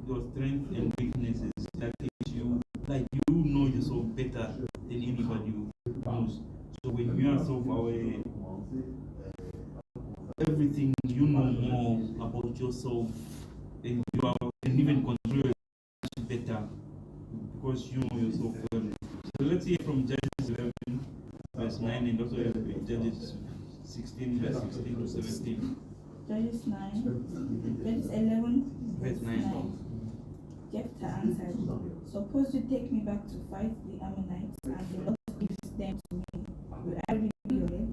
your strengths and weaknesses that makes you like you know yourself better than anybody knows. So when you are self-aware, everything you know more about yourself, and you can even control it better because you know yourself well. So let's hear from Judges 11, verse 9, and also Judges 16, verse 16 to 17. Judges 11, verse 9. Jephthah answered, suppose you take me back to fight the Ammonites, and the Lord gives them to me. Will I really be your head?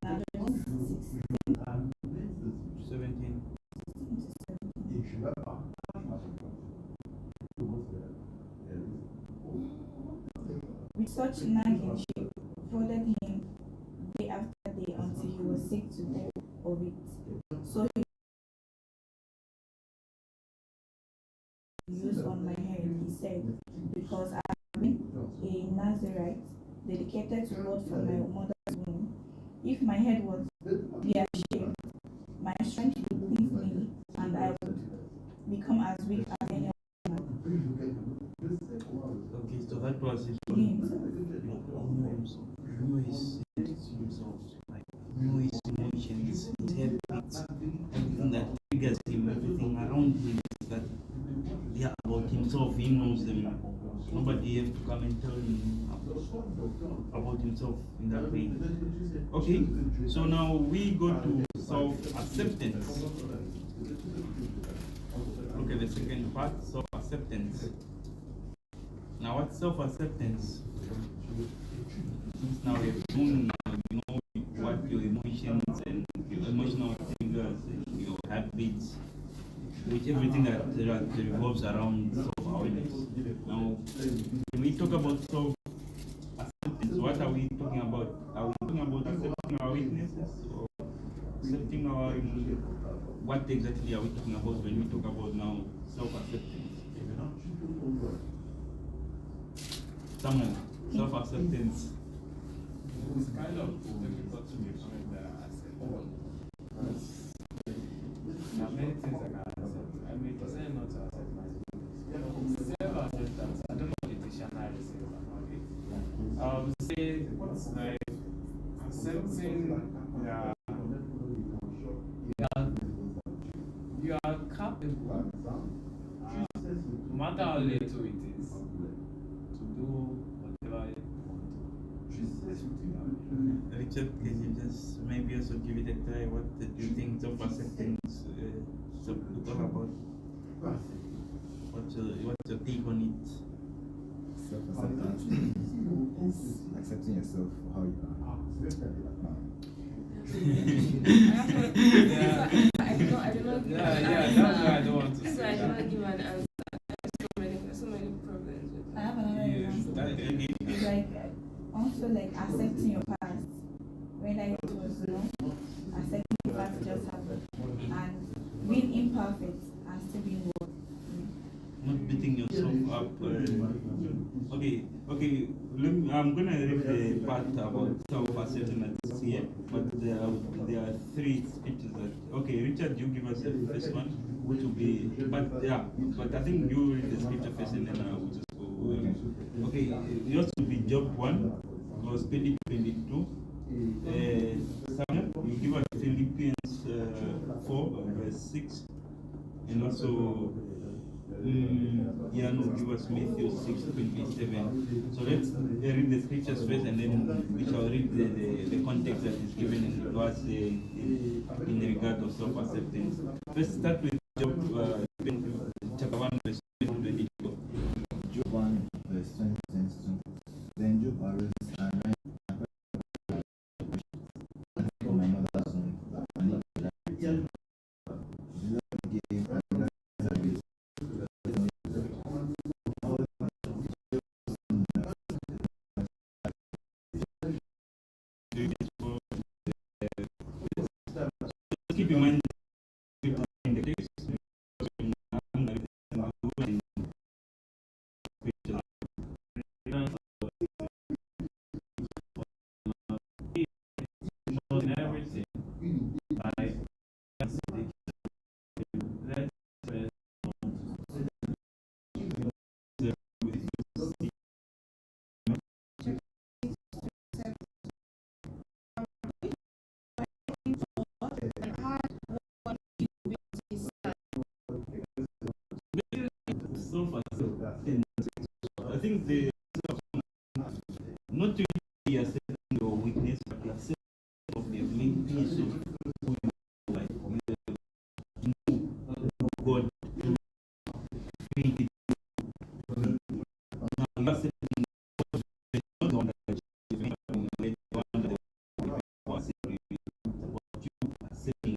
Now, Judges 16 to 17. With such nagging, she prodded him day after day until he was sick to death of it. So he used on my head, he said, because I have been a Nazarite, dedicated to God from my mother's womb. If my head was be ashamed, my strength would leave me, and I would become as weak as any other man. Okay, so that was it. Know his emotions, his habits, everything that triggers him, everything around him that about himself, he knows them. Nobody has to come and tell him about himself in that way. Okay, so now we go to self-acceptance. Look at the second part, self-acceptance. Now what's self-acceptance? Now you know what your emotions and your emotional triggers and your habits, which everything that revolves around self-awareness. Now, when we talk about self-acceptance, what are we talking about? Are we talking about accepting our weaknesses or accepting our emotions? What exactly are we talking about when we talk about now self-acceptance? Someone, self-acceptance. It's kind of difficult to define the acceptance. There are many things I can accept. I may decide not to accept myself. Self-acceptance, I don't know the dictionary says about it. I would say it's like accepting that you are capable, no matter how little it is, to do whatever you want to. Richard, can you just maybe also give it a try? What do you think self-acceptance is all about? What's your take on it? Self-acceptance is accepting yourself for how you are. I do not give an answer. That's why I don't want to So say I do that. not give an answer. There's so many problems with I that. have another example. It's like also like accepting your past, whether it was accepting the past just happened, and being imperfect and still being worth. Not beating yourself up. Okay. I'm gonna read the part about self-acceptance here, but there are three scriptures that. Okay, Richard, you give us the first one, which will be. But I think you read the scripture first, and then I will just go. Okay, it has to be Job 1, verse 20-22. Samuel, you give us Philippians 4, verse 6, and also. No, give us Matthew 6:27. So let's read the scriptures first, and then we shall read the context that is given in verse in regard of self-acceptance. Let's start with Job chapter 1, verse 22. Job 1, verse 20. Then Job arose and ran from my mother's womb, and he returned. The Lord gave and Lazarus. Keep in mind Everything. Like, self-acceptance. I think the not really accepting your weakness, but the acceptance of the weakness of who you are, like you know God created you. Now you accepting God, not the one that you made, the one that you accepting you, accepting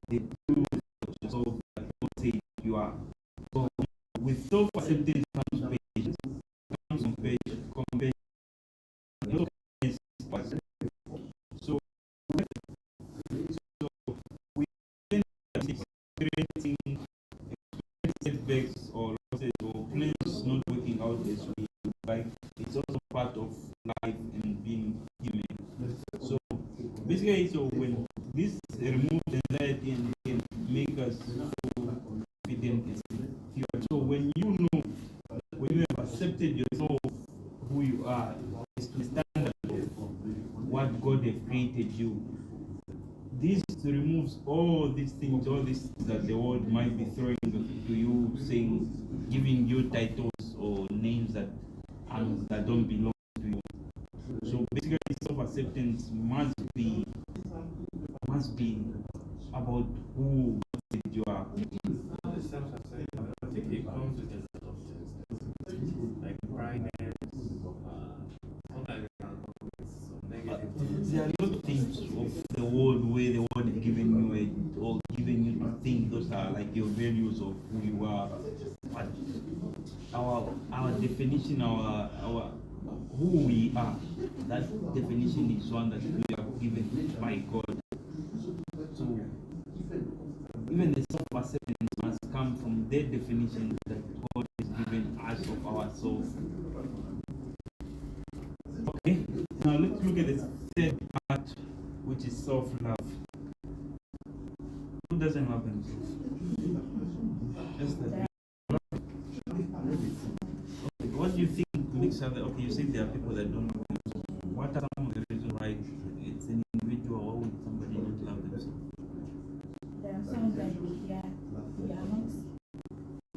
the truth of yourself that God said you are. So with self-acceptance comes patience, comes compassion. So we tend to experiencing setbacks or losses or plans not working out as we like. It's also part of life and being human. So basically, so when this removes anxiety and can make us feel confident and secure. So when you know, when you have accepted yourself who you are, it's to stand what God has created you. This removes all these things, all these things that the world might be throwing to you, saying, giving you titles or names that don't belong to you. So basically, self-acceptance must be about who God said you are. I think it comes with a lot of things, like pride and sometimes it can come with some negative things. There are a lot of things of the world where the world is giving you it or giving you to think those are like your values of who you are. But our definition, our who we are, that definition is one that we are given by God. So even the self-acceptance must come from their definition that God has given us of ourselves. Okay, now let's look at the third part, which is self-love. Who doesn't love himself? Just that. Okay, what do you think makes other? Okay, you say there are people that don't love themselves. What are some of the reasons why it's an individual or would somebody not love themselves? There are some that they are not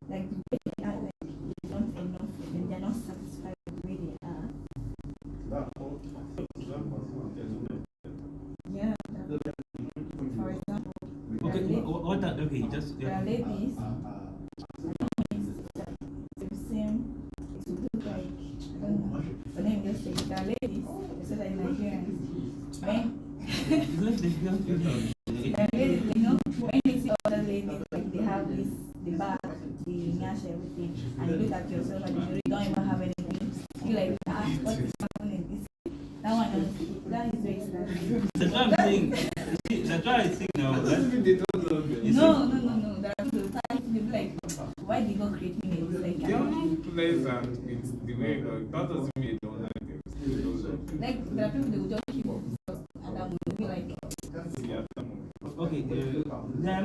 like the way they are, like they don't enough and they're not satisfied with the way they are. Yeah. For example, okay, just there are ladies. It would look like, I don't know, but then just say there are ladies, they say like Nigerians. Men, there are ladies, you know, when you see other ladies, like they have this, the back, the nyash, everything, and you look at yourself and you don't even have anything, you like, what is happening? That one, that is very sad. That's what I'm saying. That's what I think now. No. There are people who be like, why did God create me like They are not pleasant with the way God. That doesn't mean they don't like them. like there are people that will just keep themselves and then will be like, Okay, there are